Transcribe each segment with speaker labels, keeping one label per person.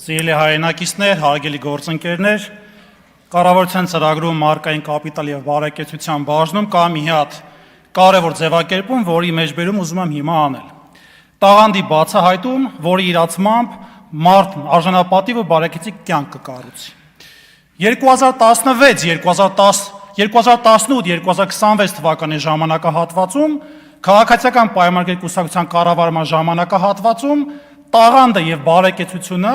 Speaker 1: Սիրելի հայրենակիցներ, հարգելի գործընկերներ, կառավարության ծրագրում մարկային կապիտալ եւ բարեկեցության բաժնում կա մի հատ կարևոր ձևակերպում, որի մեջբերում ուզում եմ հիմա անել։ Տաղանդի բացահայտում, որի իրացմամբ մարդն արժանապատիվ ու բարեկեցիկ կյանք կկառուցի։ 2018-2026 թվականի ժամանակահատվածում քաղաքացիական պայմանագրի կուսակցության կառավարման ժամանակահատվածում տաղանդը եւ բարեկեցությունը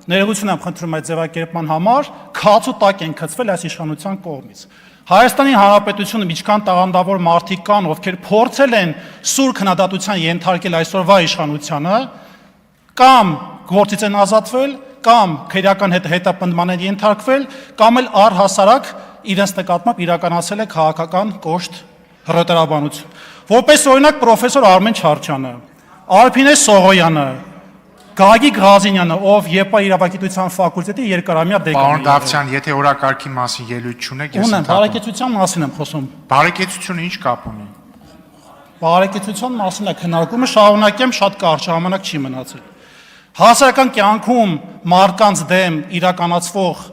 Speaker 1: ներողություն եմ խնդրում այդ ձևակերպման համար, քացու տակ են գցվել այս իշխանության կողմից։ Հայաստանի Հանրապետությունը միջքան տաղանդավոր մարդիկ կան, ովքեր փորձել են սուր քննադատության ենթարկել այսօրվա իշխանությանը, կամ գործից են ազատվել, կամ քրեական հետապնդման են ենթարկվել, կամ էլ առհասարակ իրենց նկատմամբ իրականացել է քաղաքական կոշտ հռետորաբանություն։ Որպես օրինակ պրոֆեսոր Արմեն Չարչյանը, Արփինե Սողոյանը, Գագիկ Ղազինյանը, ով ԵՊԱ իրավագիտության ֆակուլտետի երկարամյա դեկան է։
Speaker 2: Պարոն Դավթյան, եթե օրակարգի մասին ելույթ չունեք, ես
Speaker 1: Ունեմ, բարեկեցության մասին եմ խոսում։
Speaker 2: Բարեկեցությունը ինչ կապ ունի։
Speaker 1: Բարեկեցության մասին է քննարկումը, շարունակեմ, շատ կարճ ժամանակ չի մնացել։ Հասարակական կյանքում մարդկանց դեմ իրականացվող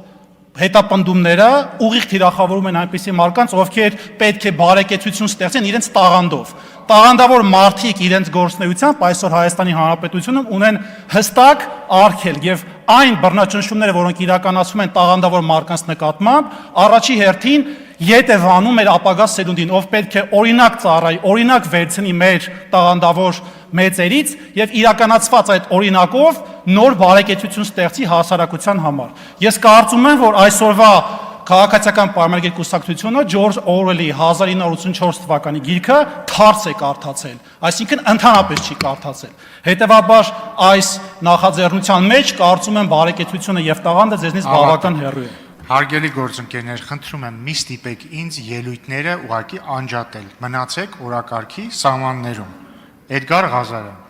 Speaker 1: հետապնդումները ուղիղ թիրախավորում են այնպիսի մարդկանց, ովքեր պետք է բարեկեցություն ստեղծեն իրենց տաղանդով։ Տաղանդավոր մարդիկ իրենց գործունեությամբ այսօր Հայաստանի Հանրապետությունում ունեն հստակ արգելք եւ այն բռնաճնշումները, որոնք իրականացվում են տաղանդավոր մարդկանց նկատմամբ, առաջի հերթին ետ է վանում մեր ապագա սերունդին, ով պետք է օրինակ ծառայի, օրինակ վերցնի մեր տաղանդավոր մեծերից եւ իրականացված այդ օրինակով նոր բարեկեցություն ստեղծի հասարակության համար։ Ես կարծում եմ, որ այսօրվա քաղաքացիական պայմանագրի կուսակցությունը Ջորջ Օրվելի 1984 թվականի գիրքը թարս է կարդացել, այսինքն ընդհանրապես չի կարդացել։ Հետևաբար այս նախաձեռնության մեջ կարծում եմ բարեկեցությունը եւ տաղանդը ձեզնից բավական հեռու է։
Speaker 2: Հարգելի գործընկերներ, խնդրում եմ մի ստիպեք ինձ ելույթները ուղղակի անջատել։ Մնացեք օրակարգի սահմաններում։ Էդգար Ղազարյան